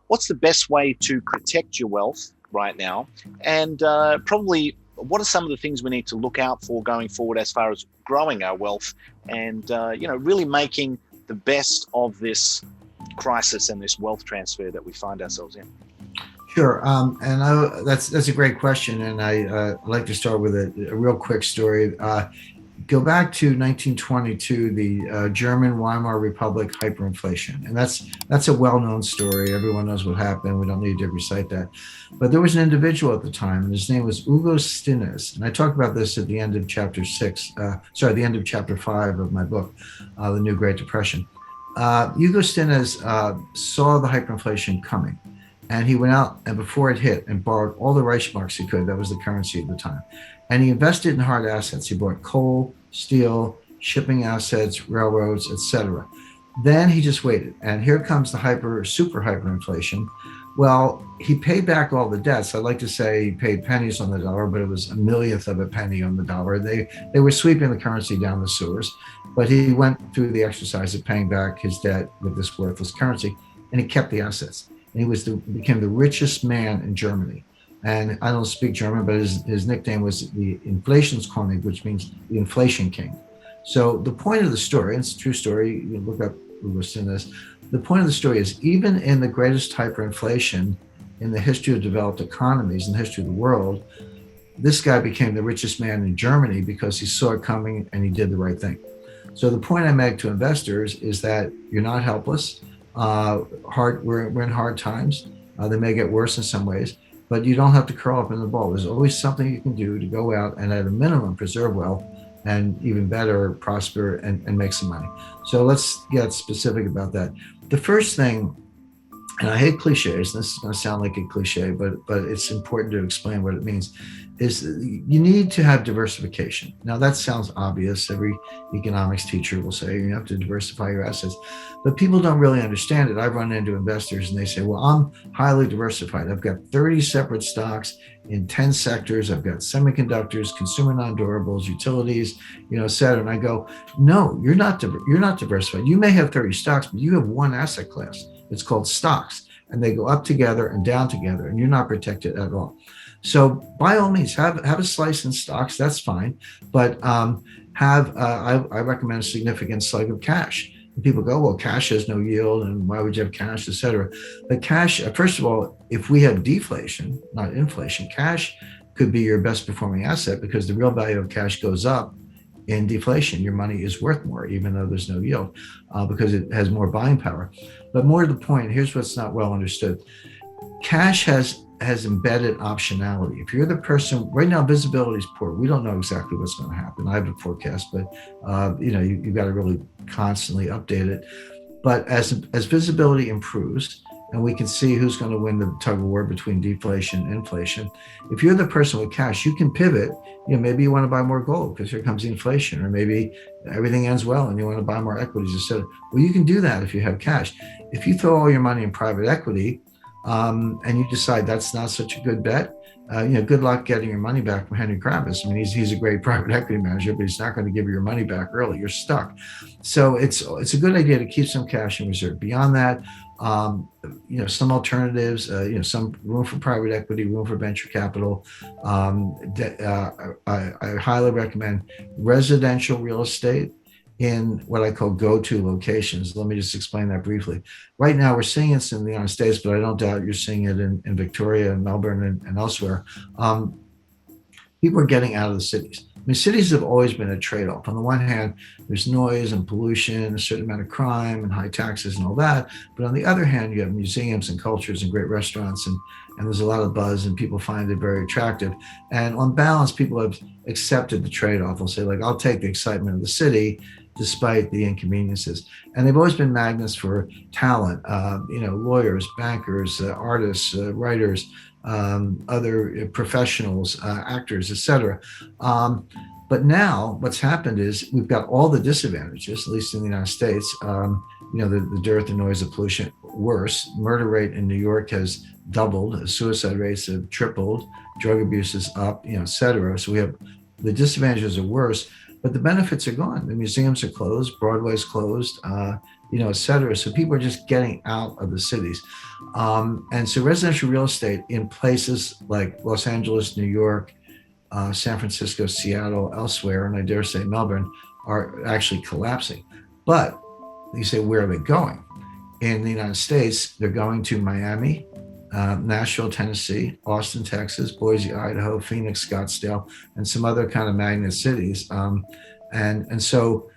what's the best way to protect your wealth right now, and probably what are some of the things we need to look out for going forward as far as growing our wealth and really making the best of this crisis and this wealth transfer that we find ourselves in. Sure, that's a great question, and I like to start with a real quick story. Go back to 1922, the German Weimar Republic hyperinflation, and that's a well-known story. Everyone knows what happened. We don't need to recite that. But there was an individual at the time, and his name was Hugo Stinnes, and I talk about this at the end of chapter the end of chapter 5 of my book, The New Great Depression. Hugo Stinnes saw the hyperinflation coming. And he went out and before it hit and borrowed all the Reichsmarks he could. That was the currency at the time. And he invested in hard assets. He bought coal, steel, shipping assets, railroads, etc. Then he just waited. And here comes the super hyperinflation. Well, he paid back all the debts. I'd like to say he paid pennies on the dollar, but it was a millionth of a penny on the dollar. They were sweeping the currency down the sewers. But he went through the exercise of paying back his debt with this worthless currency, and he kept the assets. And he became the richest man in Germany. And I don't speak German, but his nickname was the Inflationskönig, which means the inflation king. So the point of the story, and it's a true story, you can look up Hugo Stinnes. The point of the story is even in the greatest hyperinflation in the history of developed economies, in the history of the world, this guy became the richest man in Germany because he saw it coming and he did the right thing. So the point I make to investors is that you're not helpless. We're in hard times. They may get worse in some ways, but you don't have to curl up in the ball. There's always something you can do to go out and at a minimum preserve wealth and even better prosper and make some money. So let's get specific about that. The first thing, and I hate cliches, this is going to sound like a cliche, but it's important to explain what it means, is you need to have diversification. Now that sounds obvious. Every economics teacher will say you have to diversify your assets, but people don't really understand it. I've run into investors and they say, well, I'm highly diversified. I've got 30 separate stocks in 10 sectors. I've got semiconductors, consumer non-durables, utilities, et cetera. And I go, no, you're not diversified. You may have 30 stocks, but you have one asset class. It's called stocks, and they go up together and down together, and you're not protected at all. So by all means, have a slice in stocks. That's fine, but I recommend a significant slug of cash. And people go, well, cash has no yield, and why would you have cash, et cetera? But cash, first of all, if we have deflation, not inflation, cash could be your best performing asset because the real value of cash goes up in deflation. Your money is worth more, even though there's no yield, because it has more buying power. But more to the point, here's what's not well understood. Cash has embedded optionality. If you're the person, right now visibility is poor. We don't know exactly what's going to happen. I have a forecast, but you've got to really constantly update it. But as visibility improves, and we can see who's going to win the tug of war between deflation and inflation, if you're the person with cash, you can pivot. Maybe you want to buy more gold because here comes inflation, or maybe everything ends well and you want to buy more equities instead. Well, you can do that if you have cash. If you throw all your money in private equity, and you decide that's not such a good bet, good luck getting your money back from Henry Kravis. I mean, he's a great private equity manager, but he's not going to give you your money back early. You're stuck. So it's a good idea to keep some cash in reserve. Beyond that, some alternatives, some room for private equity, room for venture capital. I highly recommend residential real estate in what I call go-to locations. Let me just explain that briefly. Right now, we're seeing it in the United States, but I don't doubt you're seeing it in Victoria and Melbourne and elsewhere. People are getting out of the cities. I mean, cities have always been a trade-off. On the one hand, there's noise and pollution, a certain amount of crime and high taxes and all that. But on the other hand, you have museums and cultures and great restaurants, and there's a lot of buzz, and people find it very attractive. And on balance, people have accepted the trade-off. They'll say, I'll take the excitement of the city despite the inconveniences. And they've always been magnets for talent, lawyers, bankers, artists, writers, other professionals, actors, etc. But now what's happened is we've got all the disadvantages, at least in the United States, the dearth and noise of pollution. Worse, murder rate in New York has doubled, suicide rates have tripled, drug abuse is up, et cetera. So we have the disadvantages are worse, but the benefits are gone. The museums are closed, Broadway's closed, et cetera. So people are just getting out of the cities. And so residential real estate in places like Los Angeles, New York, San Francisco, Seattle, elsewhere, and I dare say Melbourne, are actually collapsing. But you say, where are they going? In the United States, they're going to Miami, Nashville, Tennessee, Austin, Texas, Boise, Idaho, Phoenix, Scottsdale, and some other kind of magnet cities. So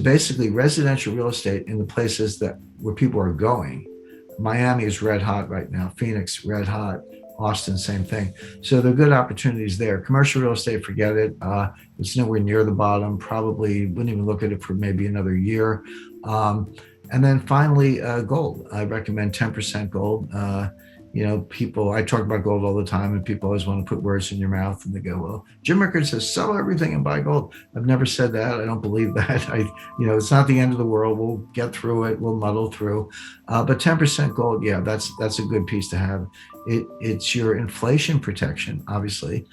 basically, residential real estate in the places where people are going. Miami is red hot right now. Phoenix, red hot. Austin, same thing. So there are good opportunities there. Commercial real estate, forget it. It's nowhere near the bottom. Probably wouldn't even look at it for maybe another year. And then finally, gold. I recommend 10% gold. People, I talk about gold all the time, and people always want to put words in your mouth, and they go, well, Jim Rickards says, sell everything and buy gold. I've never said that. I don't believe that. It's not the end of the world. We'll get through it. We'll muddle through. But 10% gold, yeah, that's a good piece to have. It's your inflation protection, obviously.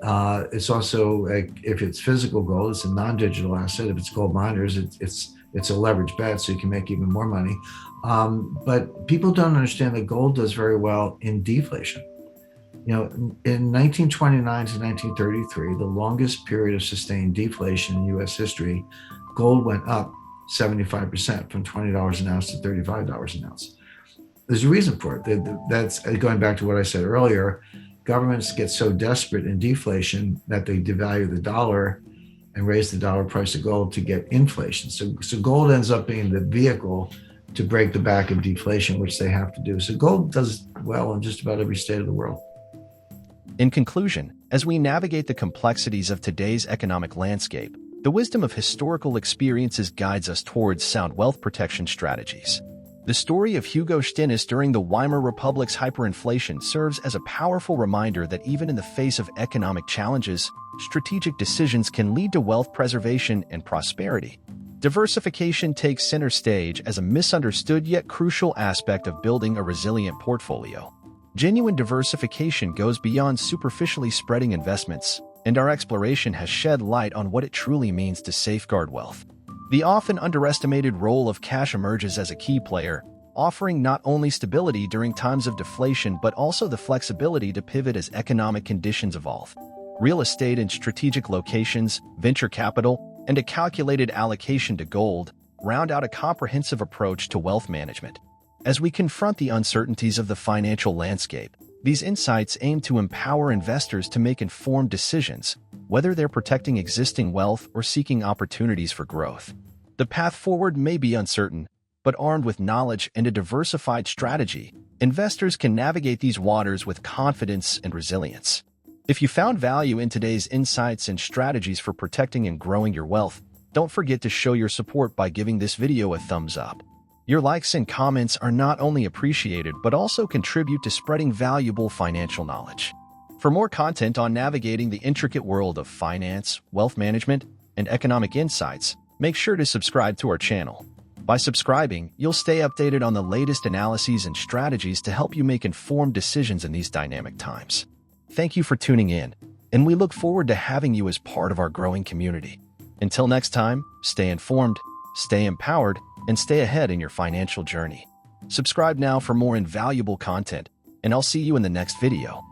It's also, if it's physical gold, it's a non-digital asset. If it's gold miners, it's a leverage bet, so you can make even more money. But people don't understand that gold does very well in deflation. In 1929 to 1933, the longest period of sustained deflation in U.S. history, gold went up 75%, from $20 an ounce to $35 an ounce. There's a reason for it. That's going back to what I said earlier. Governments get so desperate in deflation that they devalue the dollar and raise the dollar price of gold to get inflation. So gold ends up being the vehicle to break the back of deflation, which they have to do. So gold does well in just about every state of the world. In conclusion, as we navigate the complexities of today's economic landscape, the wisdom of historical experiences guides us towards sound wealth protection strategies. The story of Hugo Stinnes during the Weimar Republic's hyperinflation serves as a powerful reminder that even in the face of economic challenges, strategic decisions can lead to wealth preservation and prosperity. Diversification takes center stage as a misunderstood yet crucial aspect of building a resilient portfolio. Genuine diversification goes beyond superficially spreading investments, and our exploration has shed light on what it truly means to safeguard wealth. The often underestimated role of cash emerges as a key player, offering not only stability during times of deflation but also the flexibility to pivot as economic conditions evolve. Real estate in strategic locations, venture capital, and a calculated allocation to gold round out a comprehensive approach to wealth management. As we confront the uncertainties of the financial landscape, these insights aim to empower investors to make informed decisions, whether they're protecting existing wealth or seeking opportunities for growth. The path forward may be uncertain, but armed with knowledge and a diversified strategy, investors can navigate these waters with confidence and resilience. If you found value in today's insights and strategies for protecting and growing your wealth, don't forget to show your support by giving this video a thumbs up. Your likes and comments are not only appreciated but also contribute to spreading valuable financial knowledge. For more content on navigating the intricate world of finance, wealth management, and economic insights, make sure to subscribe to our channel. By subscribing, you'll stay updated on the latest analyses and strategies to help you make informed decisions in these dynamic times. Thank you for tuning in, and we look forward to having you as part of our growing community. Until next time, stay informed, stay empowered, and stay ahead in your financial journey. Subscribe now for more invaluable content, and I'll see you in the next video.